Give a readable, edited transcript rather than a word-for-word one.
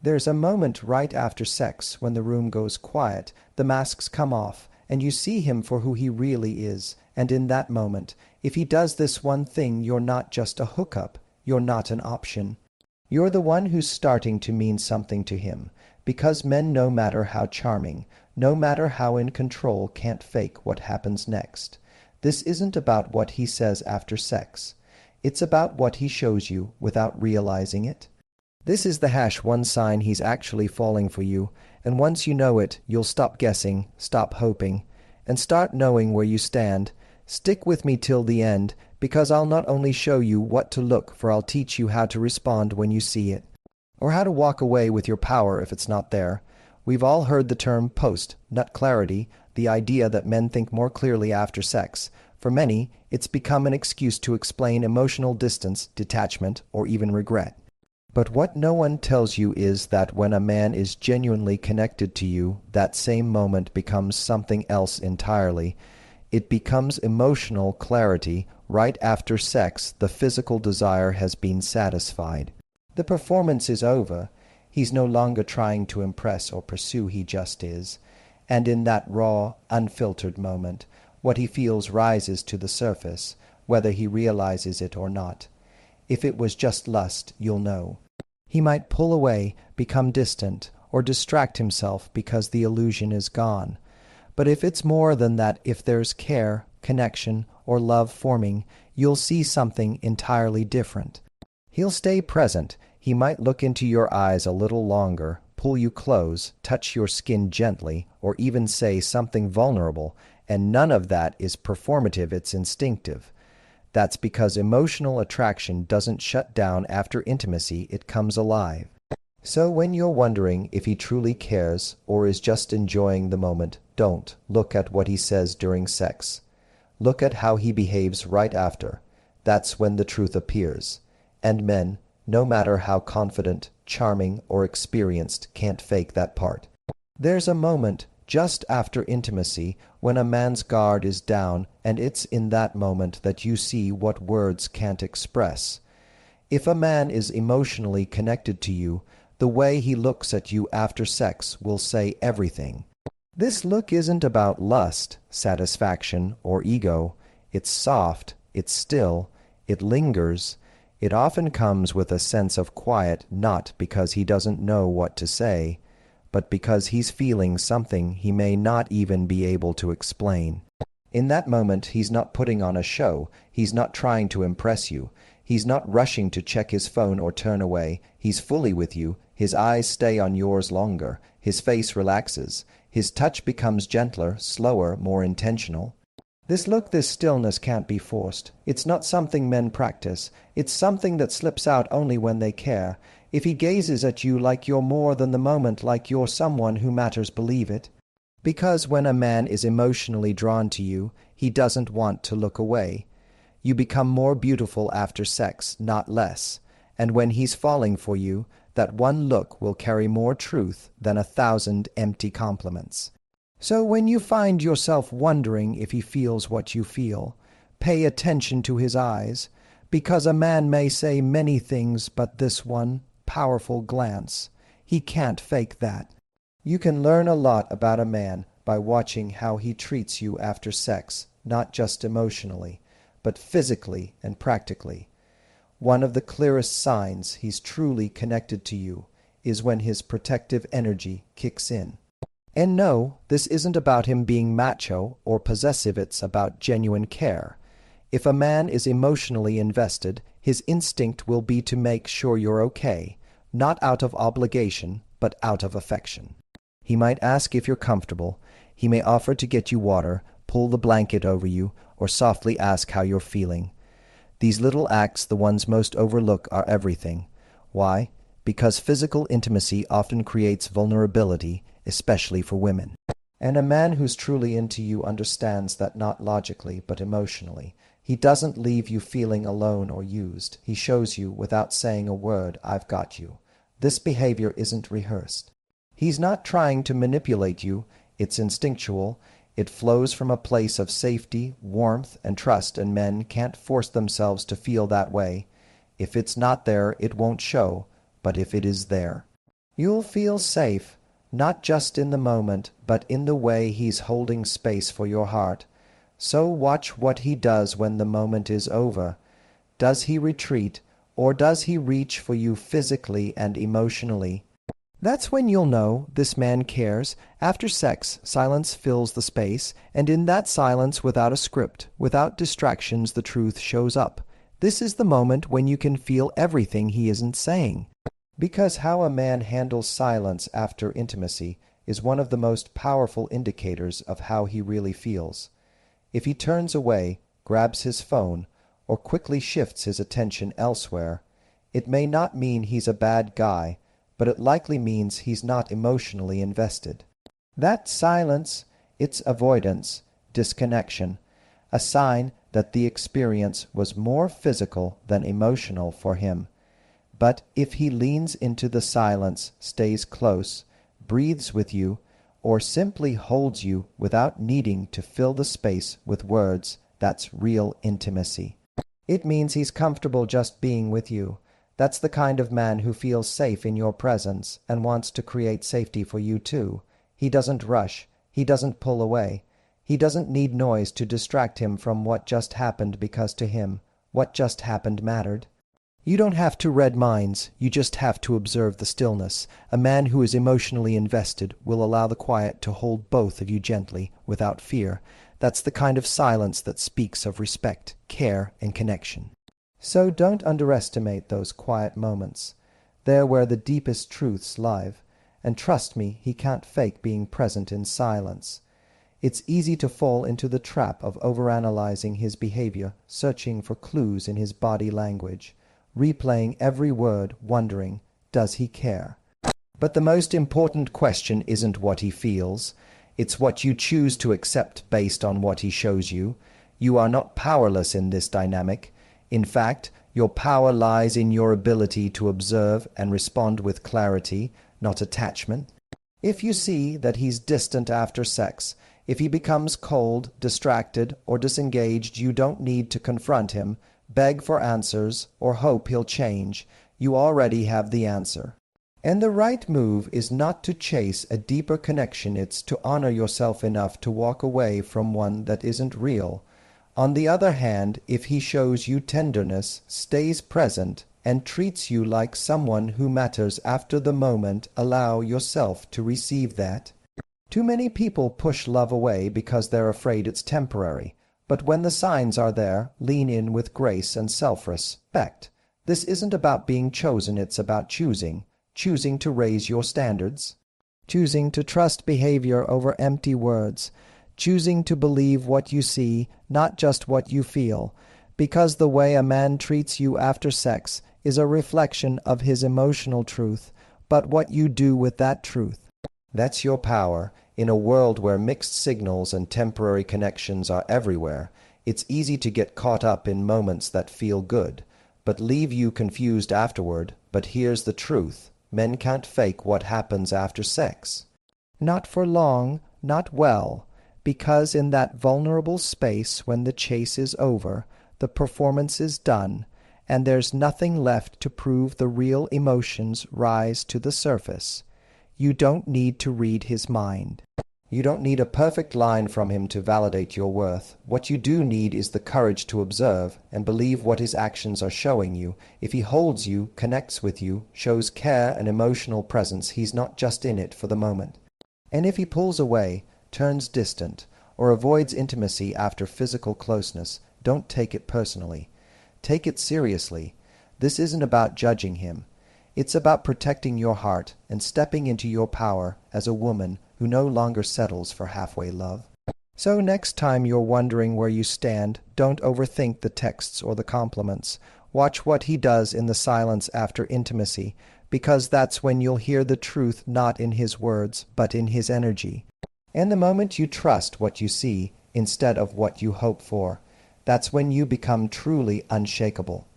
There's a moment right after sex when the room goes quiet, the masks come off, and you see him for who he really is. And in that moment, if he does this one thing, you're not just a hookup, you're not an option. You're the one who's starting to mean something to him, because men, no matter how charming, no matter how in control, can't fake what happens next. This isn't about what he says after sex. It's about what he shows you without realizing it. This is the one sign he's actually falling for you, and once you know it, you'll stop guessing, stop hoping, and start knowing where you stand. Stick with me till the end, because I'll not only show you what to look for, I'll teach you how to respond when you see it, or how to walk away with your power if it's not there. We've all heard the term post-nut clarity, the idea that men think more clearly after sex. For many, it's become an excuse to explain emotional distance, detachment, or even regret. But what no one tells you is that when a man is genuinely connected to you, that same moment becomes something else entirely. It becomes emotional clarity. Right after sex, the physical desire has been satisfied. The performance is over. He's no longer trying to impress or pursue, he just is. And in that raw, unfiltered moment, what he feels rises to the surface, whether he realizes it or not. If it was just lust, you'll know. He might pull away, become distant, or distract himself because the illusion is gone. But if it's more than that, if there's care, connection, or love forming, you'll see something entirely different. He'll stay present. He might look into your eyes a little longer, pull you close, touch your skin gently, or even say something vulnerable, and none of that is performative, it's instinctive. That's because emotional attraction doesn't shut down after intimacy, it comes alive. So when you're wondering if he truly cares or is just enjoying the moment, don't look at what he says during sex. Look at how he behaves right after. That's when the truth appears. And men, no matter how confident, charming, or experienced, can't fake that part. There's a moment just after intimacy when a man's guard is down, and it's in that moment that you see what words can't express. If a man is emotionally connected to you, the way he looks at you after sex will say everything. This look isn't about lust, satisfaction, or ego. It's soft, it's still, it lingers. It often comes with a sense of quiet, not because he doesn't know what to say, but because he's feeling something he may not even be able to explain. In that moment, he's not putting on a show. He's not trying to impress you. He's not rushing to check his phone or turn away. He's fully with you. His eyes stay on yours longer. His face relaxes. His touch becomes gentler, slower, more intentional. This look, this stillness can't be forced. It's not something men practice. It's something that slips out only when they care. If he gazes at you like you're more than the moment, like you're someone who matters, believe it. Because when a man is emotionally drawn to you, he doesn't want to look away. You become more beautiful after sex, not less. And when he's falling for you, that one look will carry more truth than 1,000 empty compliments. So when you find yourself wondering if he feels what you feel, pay attention to his eyes, because a man may say many things, but this one powerful glance, he can't fake that. You can learn a lot about a man by watching how he treats you after sex, not just emotionally, but physically and practically. One of the clearest signs he's truly connected to you is when his protective energy kicks in. And no, this isn't about him being macho or possessive, it's about genuine care. If a man is emotionally invested, his instinct will be to make sure you're okay, not out of obligation, but out of affection. He might ask if you're comfortable. He may offer to get you water, pull the blanket over you, or softly ask how you're feeling. These little acts, the ones most overlooked, are everything. Why? Because physical intimacy often creates vulnerability, especially for women. And a man who's truly into you understands that, not logically, but emotionally. He doesn't leave you feeling alone or used. He shows you, without saying a word, I've got you. This behavior isn't rehearsed. He's not trying to manipulate you. It's instinctual. It flows from a place of safety, warmth, and trust, and men can't force themselves to feel that way. If it's not there, it won't show, but if it is there, You'll feel safe, not just in the moment, but in the way he's holding space for your heart. So watch what he does when the moment is over. Does he retreat, or does he reach for you physically and emotionally? That's when you'll know this man cares. After sex, silence fills the space, and in that silence, without a script, without distractions, the truth shows up. This is the moment when you can feel everything he isn't saying. Because how a man handles silence after intimacy is one of the most powerful indicators of how he really feels. If he turns away, grabs his phone, or quickly shifts his attention elsewhere, it may not mean he's a bad guy, but it likely means he's not emotionally invested. That silence, it's avoidance, disconnection, a sign that the experience was more physical than emotional for him. But if he leans into the silence, stays close, breathes with you, or simply holds you without needing to fill the space with words, that's real intimacy. It means he's comfortable just being with you. That's the kind of man who feels safe in your presence and wants to create safety for you too. He doesn't rush. He doesn't pull away. He doesn't need noise to distract him from what just happened, because to him, what just happened mattered. You don't have to read minds. You just have to observe the stillness. A man who is emotionally invested will allow the quiet to hold both of you gently, without fear. That's the kind of silence that speaks of respect, care, and connection. So don't underestimate those quiet moments. They're where the deepest truths live. And trust me, he can't fake being present in silence. It's easy to fall into the trap of overanalyzing his behavior, searching for clues in his body language, replaying every word, wondering, does he care? But the most important question isn't what he feels. It's what you choose to accept based on what he shows you. You are not powerless in this dynamic. In fact, your power lies in your ability to observe and respond with clarity, not attachment. If you see that he's distant after sex, if he becomes cold, distracted, or disengaged, you don't need to confront him, beg for answers, or hope he'll change. You already have the answer. And the right move is not to chase a deeper connection. It's to honor yourself enough to walk away from one that isn't real. On the other hand, if he shows you tenderness, stays present, and treats you like someone who matters after the moment, allow yourself to receive that. Too many people push love away because they're afraid it's temporary. But when the signs are there, lean in with grace and self-respect. This isn't about being chosen, it's about choosing. Choosing to raise your standards. Choosing to trust behavior over empty words. Choosing to believe what you see, not just what you feel. Because the way a man treats you after sex is a reflection of his emotional truth, but what you do with that truth. That's your power. In a world where mixed signals and temporary connections are everywhere, it's easy to get caught up in moments that feel good, but leave you confused afterward. But here's the truth. Men can't fake what happens after sex. Not for long, not well, because in that vulnerable space when the chase is over, the performance is done, and there's nothing left to prove the real emotions rise to the surface. You don't need to read his mind. You don't need a perfect line from him to validate your worth. What you do need is the courage to observe and believe what his actions are showing you. If he holds you, connects with you, shows care and emotional presence, he's not just in it for the moment. And if he pulls away, turns distant, or avoids intimacy after physical closeness, don't take it personally. Take it seriously. This isn't about judging him. It's about protecting your heart and stepping into your power as a woman who no longer settles for halfway love. So next time you're wondering where you stand, don't overthink the texts or the compliments. Watch what he does in the silence after intimacy, because that's when you'll hear the truth, not in his words, but in his energy. And the moment you trust what you see instead of what you hope for, that's when you become truly unshakable.